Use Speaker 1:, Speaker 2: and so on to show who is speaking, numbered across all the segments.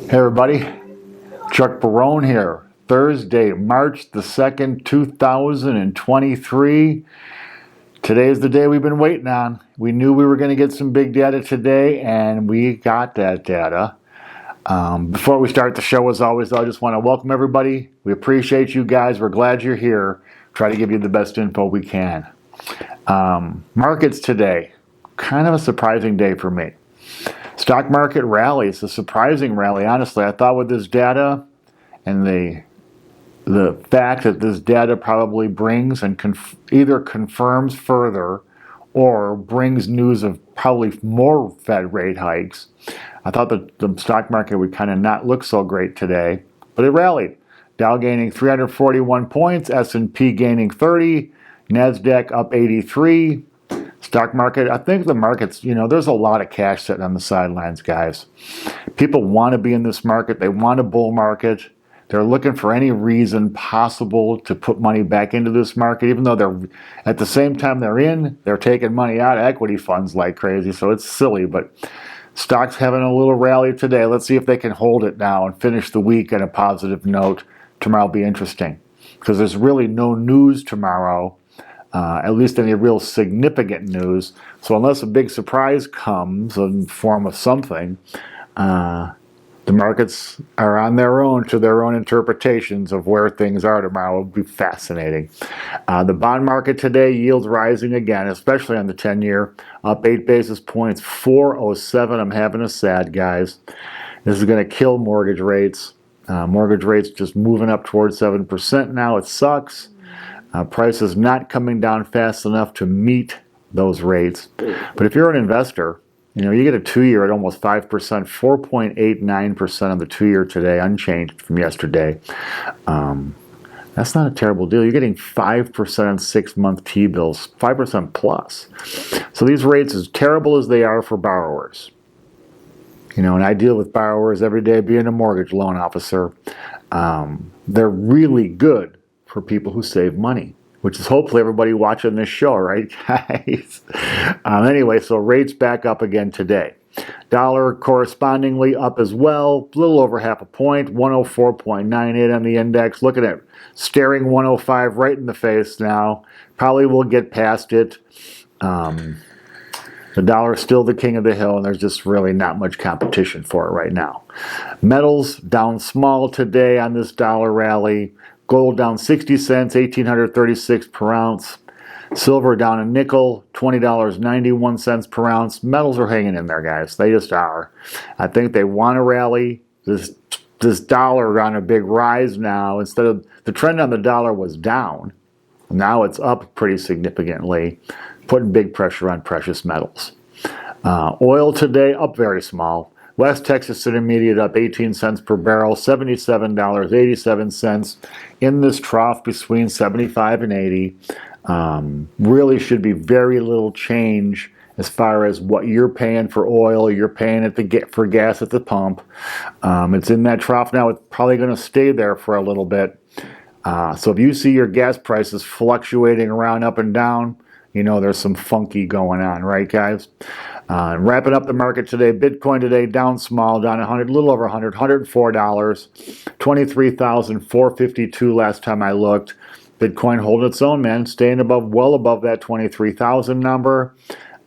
Speaker 1: Hey everybody, Chuck Barone here. Thursday, March the 2nd, 2023. Today is the day we've been waiting on. We knew we were going to get some big data today, and we got that data. Before we start the show, as always, I just want to welcome everybody. We appreciate you guys. We're glad you're here. Try to give you the best info we can. Markets today, kind of a surprising day for me. Stock market rally. It's a surprising rally, honestly. I thought with this data and the fact that this data probably brings and either confirms further or brings news of probably more Fed rate hikes, I thought that the stock market would kind of not look so great today, but it rallied. Dow gaining 341 points, S&P gaining 30, NASDAQ up 83. Stock market, I think the market's, there's a lot of cash sitting on the sidelines, guys. People want to be in this market. They want a bull market. They're looking for any reason possible to put money back into this market, even though they're, at the same time they're taking money out of equity funds like crazy. So it's silly, but stock's having a little rally today. Let's see if they can hold it now and finish the week on a positive note. Tomorrow will be interesting because there's really no news tomorrow. At least any real significant news. So unless a big surprise comes in the form of something, the markets are on their own to their own interpretations of where things are tomorrow. It will be fascinating. The bond market today, yields rising again, especially on the 10-year, up 8 basis points, 407. I'm having a sad, guys. This is going to kill mortgage rates. Mortgage rates just moving up towards 7% now. It sucks. Prices not coming down fast enough to meet those rates. But if you're an investor, you get a 2-year at almost 5%, 4.89% on the 2-year today, unchanged from yesterday. That's not a terrible deal. You're getting 5% on 6-month T-bills, 5% plus. So these rates, as terrible as they are for borrowers, and I deal with borrowers every day being a mortgage loan officer, they're really good for people who save money, which is hopefully everybody watching this show, right, guys? Anyway, so rates back up again today. Dollar correspondingly up as well, a little over half a point, 104.98 on the index. Looking at staring 105 right in the face now. Probably will get past it. The dollar is still the king of the hill, and there's just really not much competition for it right now. Metals down small today on this dollar rally. Gold down 60 cents, 1,836 per ounce. Silver down a nickel, $20.91 per ounce. Metals are hanging in there, guys. They just are. I think they want to rally. This dollar on a big rise now. Instead of the trend on the dollar was down, now it's up pretty significantly, putting big pressure on precious metals. Oil today up very small. West Texas Intermediate up 18 cents per barrel, $77.87 in this trough between 75 and 80. Really should be very little change as far as what you're paying for oil, you're paying for gas at the pump. It's in that trough now. It's probably going to stay there for a little bit. So if you see your gas prices fluctuating around up and down, there's some funky going on, right, guys? Wrapping up the market today, Bitcoin today down small, down a little over $104, 23,452 last time I looked. Bitcoin holding its own, man, staying well above that 23,000 number.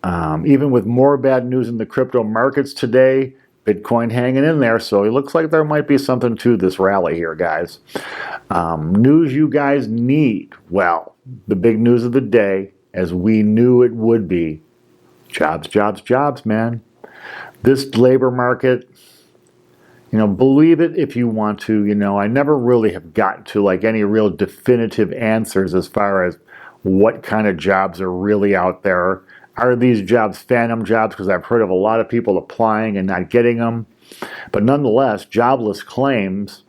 Speaker 1: Even with more bad news in the crypto markets today, Bitcoin hanging in there, so it looks like there might be something to this rally here, guys. News you guys need. Well, the big news of the day, as we knew it would be, jobs, jobs, jobs, man. This labor market, believe it if you want to. I never really have gotten to any real definitive answers as far as what kind of jobs are really out there. Are these jobs phantom jobs? Because I've heard of a lot of people applying and not getting them. But nonetheless, jobless claims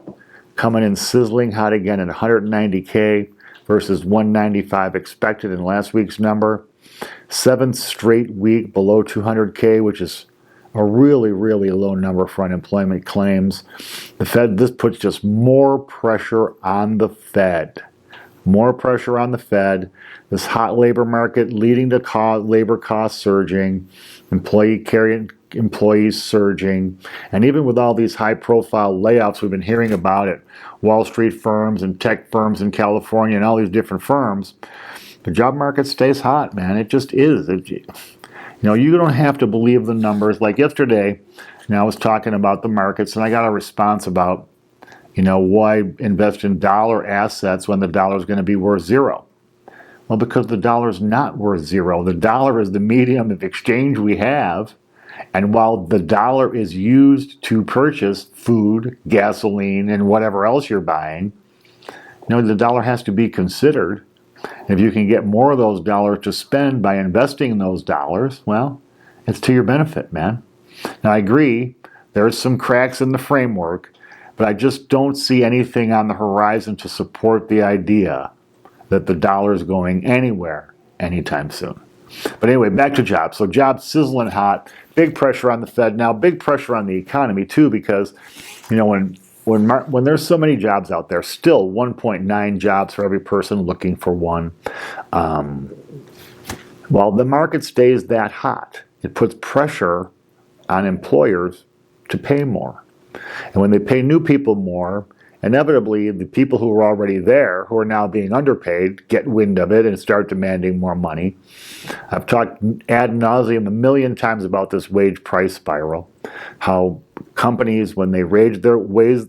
Speaker 1: coming in sizzling hot again at 190K versus 195 expected in last week's number. 7th straight week below 200K, which is a really, really low number for unemployment claims. The Fed, this puts just more pressure on the Fed. more pressure on the Fed, this hot labor market leading to labor costs surging, employees surging, and even with all these high-profile layoffs we've been hearing about at Wall Street firms and tech firms in California and all these different firms, the job market stays hot, man. It just is. You don't have to believe the numbers. Like yesterday, I was talking about the markets, and I got a response about, why invest in dollar assets when the dollar is going to be worth zero? Well, because the dollar is not worth zero. The dollar is the medium of exchange we have. And while the dollar is used to purchase food, gasoline, and whatever else you're buying, the dollar has to be considered. If you can get more of those dollars to spend by investing in those dollars, well, it's to your benefit, man. Now, I agree, there's some cracks in the framework, but I just don't see anything on the horizon to support the idea that the dollar is going anywhere anytime soon. But anyway, back to jobs. So jobs sizzling hot, big pressure on the Fed now, big pressure on the economy too, because when there's so many jobs out there, still 1.9 jobs for every person looking for one. While the market stays that hot, it puts pressure on employers to pay more. And when they pay new people more, inevitably the people who are already there, who are now being underpaid, get wind of it and start demanding more money. I've talked ad nauseum a million times about this wage price spiral, how companies, when they raise their wages,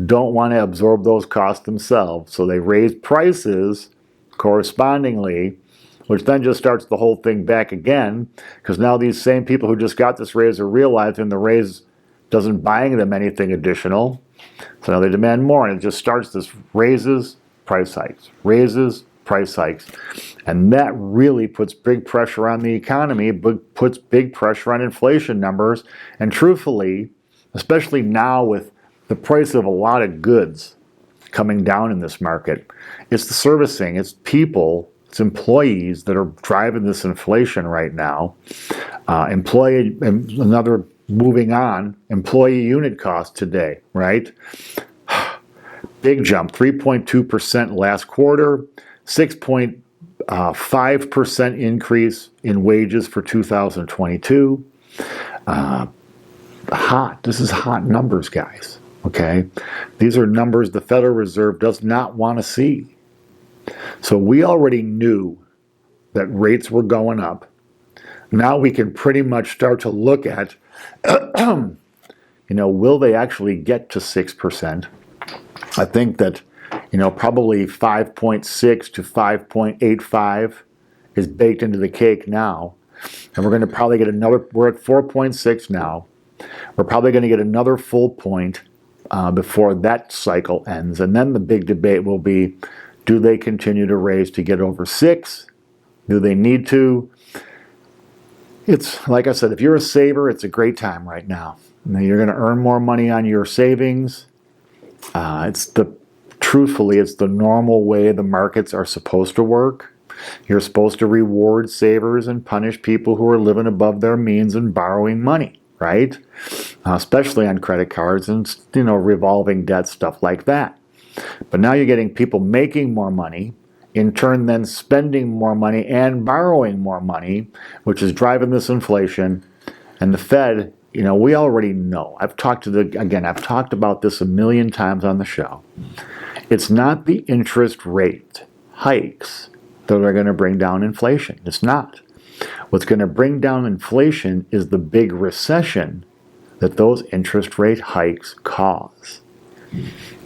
Speaker 1: don't want to absorb those costs themselves. So they raise prices correspondingly, which then just starts the whole thing back again, because now these same people who just got this raise are realizing the raise doesn't buy them anything additional. So now they demand more, and it just starts this raises, price hikes, raises, price hikes. And that really puts big pressure on the economy, but puts big pressure on inflation numbers. And truthfully, especially now with the price of a lot of goods coming down in this market, it's the servicing, it's people, it's employees that are driving this inflation right now. Moving on, employee unit cost today, right? Big jump, 3.2% last quarter, 6.5% increase in wages for 2022. This is hot numbers, guys, okay? These are numbers the Federal Reserve does not want to see. So we already knew that rates were going up. Now we can pretty much start to look at, will they actually get to 6%? I think that, probably 5.6 to 5.85 is baked into the cake now. And we're going to probably get we're at 4.6 now. We're probably going to get another full point before that cycle ends. And then the big debate will be, do they continue to raise to get over 6? Do they need to? It's, like I said, if you're a saver, it's a great time right now. You're going to earn more money on your savings. Truthfully, it's the normal way the markets are supposed to work. You're supposed to reward savers and punish people who are living above their means and borrowing money, right? Especially on credit cards and, revolving debt, stuff like that. But now you're getting people making more money, in turn then spending more money and borrowing more money, which is driving this inflation. And the Fed, we already know. I've talked about this a million times on the show. It's not the interest rate hikes that are going to bring down inflation. It's not. What's going to bring down inflation is the big recession that those interest rate hikes cause.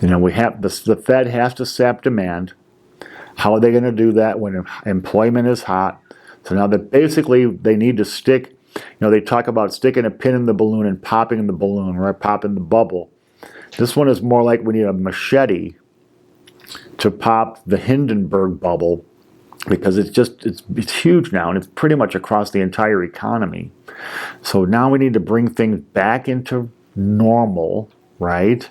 Speaker 1: The Fed has to sap demand. How are they going to do that when employment is hot? So now that basically they need to stick, they talk about sticking a pin in the balloon and popping the balloon, right? Popping the bubble. This one is more like we need a machete to pop the Hindenburg bubble, because it's huge now, and it's pretty much across the entire economy. So now we need to bring things back into normal, right?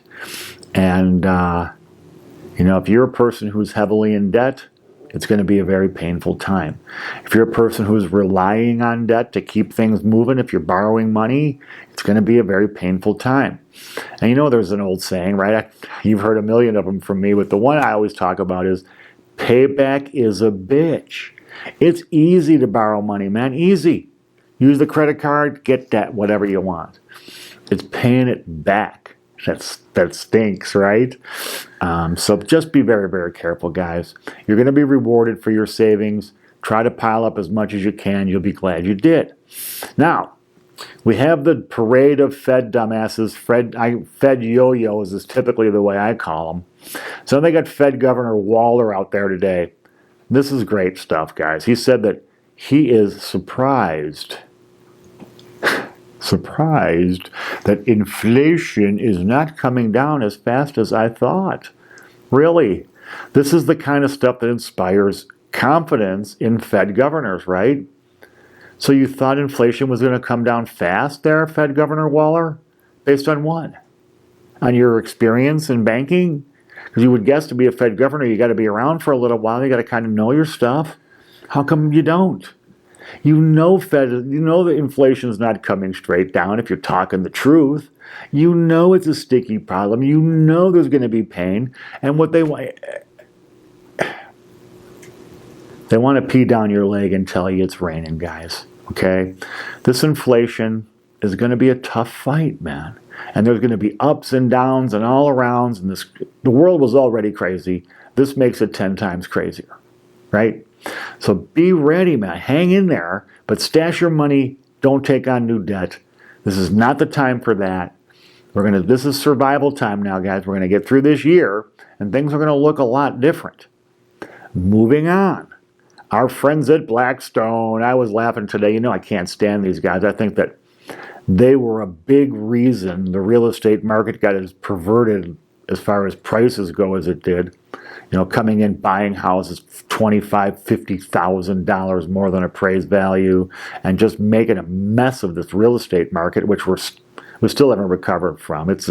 Speaker 1: And if you're a person who's heavily in debt, it's going to be a very painful time. If you're a person who's relying on debt to keep things moving, if you're borrowing money, It's going to be a very painful time. And you know, there's an old saying, right? You've heard a million of them from me, but the one I always talk about is payback is a bitch. It's easy to borrow money, man. Easy. Use the credit card, get that, whatever you want. It's paying it back. That stinks, right? So just be very, very careful, guys. You're going to be rewarded for your savings. Try to pile up as much as you can. You'll be glad you did. Now, we have the parade of Fed dumbasses. Fed yo-yos is typically the way I call them. So they got Fed Governor Waller out there today. This is great stuff, guys. He said that he is surprised that inflation is not coming down as fast as I thought. Really, this is the kind of stuff that inspires confidence in Fed governors, right? So you thought inflation was going to come down fast there, Fed Governor Waller? Based on what? On your experience in banking? Because you would guess to be a Fed governor, you got to be around for a little while. You got to kind of know your stuff. How come you don't? You know that inflation's not coming straight down if you're talking the truth. You know it's a sticky problem. You know there's going to be pain. And what they want to pee down your leg and tell you it's raining, guys. Okay? This inflation is going to be a tough fight, man. And there's going to be ups and downs and all arounds. And the world was already crazy. This makes it 10 times crazier. Right? So be ready, man. Hang in there, but stash your money. Don't take on new debt. This is not the time for that. This is survival time now, guys. We're going to get through this year, and things are going to look a lot different. Moving on. Our friends at Blackstone. I was laughing today. You know, I can't stand these guys. I think that they were a big reason the real estate market got as perverted as far as prices go as it did. You know, coming in, buying houses $25,000, $50,000 more than appraised value, and just making a mess of this real estate market, which we still haven't recovered from. It's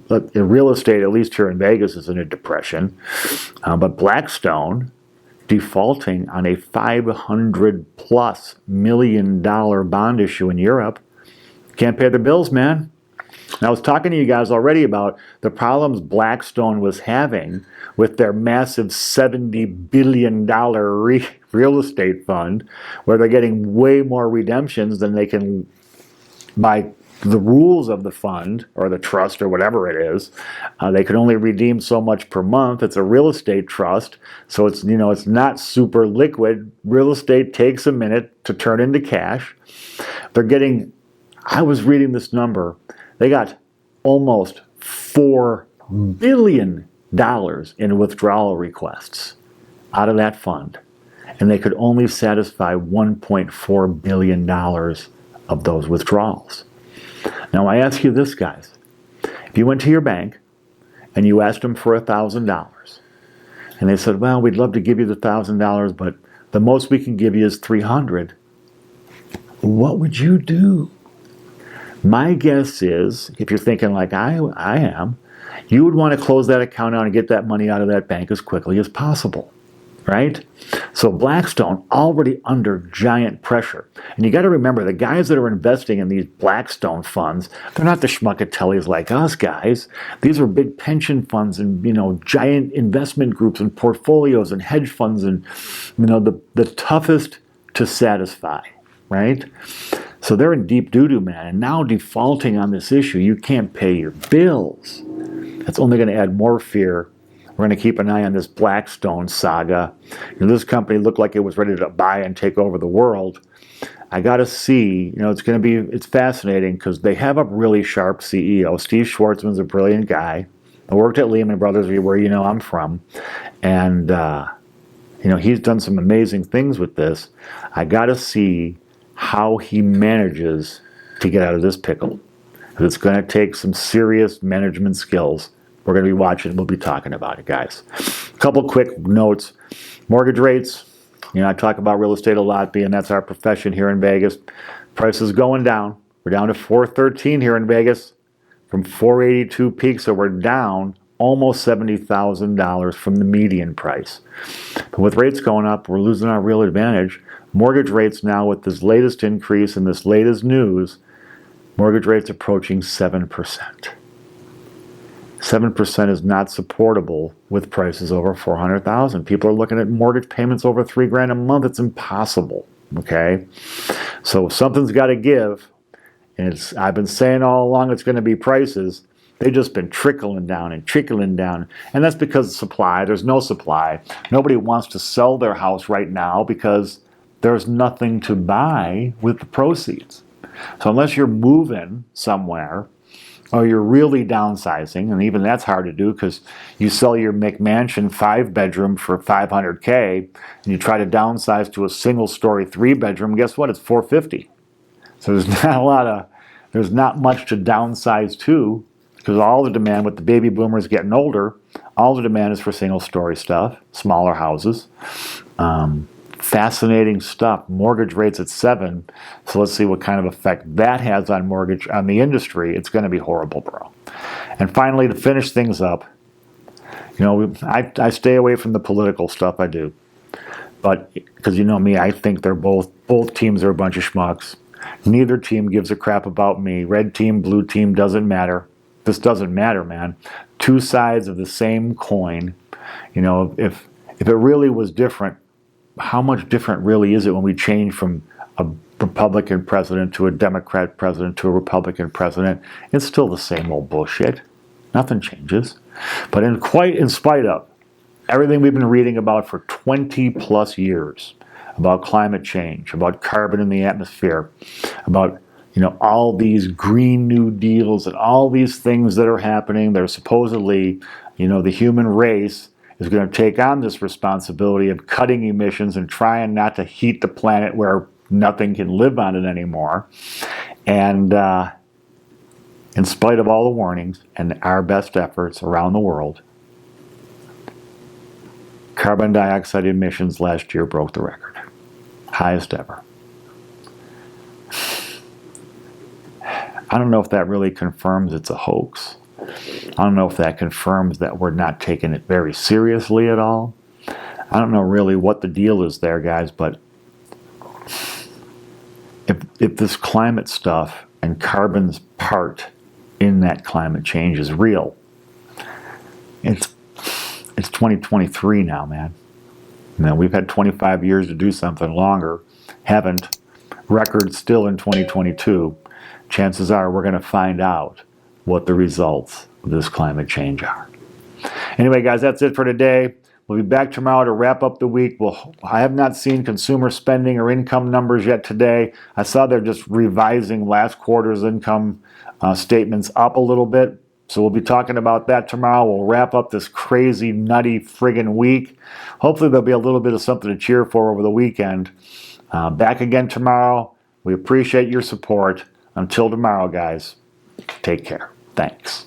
Speaker 1: real estate, at least here in Vegas, is in a depression. But Blackstone defaulting on a $500+ million bond issue in Europe. Can't pay their bills, man. And I was talking to you guys already about the problems Blackstone was having with their massive $70 billion real estate fund, where they're getting way more redemptions than they can, by the rules of the fund or the trust or whatever it is. They can only redeem so much per month. It's a real estate trust, so it's not super liquid. Real estate takes a minute to turn into cash. I was reading this number. They got almost $4 billion in withdrawal requests out of that fund. And they could only satisfy $1.4 billion of those withdrawals. Now I ask you this, guys. If you went to your bank and you asked them for $1,000, and they said, well, we'd love to give you the $1,000, but the most we can give you is $300, what would you do? My guess is, if you're thinking like I am, you would want to close that account out and get that money out of that bank as quickly as possible, right? So Blackstone already under giant pressure. And you got to remember, the guys that are investing in these Blackstone funds, they're not the schmuckatellis like us guys. These are big pension funds and, giant investment groups and portfolios and hedge funds and, the toughest to satisfy, right? So they're in deep doo-doo, man. And now defaulting on this issue, you can't pay your bills. That's only going to add more fear. We're going to keep an eye on this Blackstone saga. This company looked like it was ready to buy and take over the world. I got to see, it's fascinating because they have a really sharp CEO. Steve Schwartzman's a brilliant guy. I worked at Lehman Brothers, where I'm from. And, he's done some amazing things with this. I got to see how he manages to get out of this pickle. It's going to take some serious management skills. We're going to be watching. We'll be talking about it, guys. A couple quick notes. Mortgage rates. I talk about real estate a lot, being that's our profession here in Vegas. Prices going down. We're down to $413 here in Vegas from $482 peak, so we're down almost $70,000 from the median price. But with rates going up, we're losing our real advantage. Mortgage rates now, with this latest increase and this latest news, Mortgage rates approaching 7%. 7% is not supportable with prices over 400,000. People are looking at mortgage payments over $3,000 a month. It's impossible. Okay, so something's got to give, and I've been saying all along it's going to be prices. They've just been trickling down, and that's because of supply. There's no supply. Nobody wants to sell their house right now because there's nothing to buy with the proceeds. So unless you're moving somewhere, or you're really downsizing, and even that's hard to do because you sell your McMansion 5-bedroom for $500K, and you try to downsize to a single-story 3-bedroom. Guess what? It's $450. So there's not much to downsize to, because all the demand with the baby boomers getting older, all the demand is for single-story stuff, smaller houses. Fascinating stuff. Mortgage rates at 7. So let's see what kind of effect that has on the industry. It's going to be horrible, bro. And finally, to finish things up, I stay away from the political stuff. I do, but because you know me, I think they're both teams are a bunch of schmucks. Neither team gives a crap about me. Red team, blue team, doesn't matter. This doesn't matter, man. Two sides of the same coin. If it really was different, how much different really is it when we change from a Republican president to a Democrat president to a Republican president? It's still the same old bullshit. Nothing changes. But in spite of everything we've been reading about for 20 plus years, about climate change, about carbon in the atmosphere, about all these Green New Deals and all these things that are happening, they're supposedly, the human race is going to take on this responsibility of cutting emissions and trying not to heat the planet where nothing can live on it anymore. And in spite of all the warnings and our best efforts around the world, carbon dioxide emissions last year broke the record. Highest ever. I don't know if that really confirms it's a hoax. I don't know if that confirms that we're not taking it very seriously at all. I don't know really what the deal is there, guys, but if this climate stuff and carbon's part in that climate change is real, it's 2023 now, man. We've had 25 years to do something longer. Haven't. Record still in 2022. Chances are we're going to find out what the results of this climate change are. Anyway, guys, that's it for today. We'll be back tomorrow to wrap up the week. I have not seen consumer spending or income numbers yet today. I saw they're just revising last quarter's income statements up a little bit. So we'll be talking about that tomorrow. We'll wrap up this crazy, nutty friggin' week. Hopefully there'll be a little bit of something to cheer for over the weekend. Back again tomorrow. We appreciate your support. Until tomorrow, guys, take care. Thanks.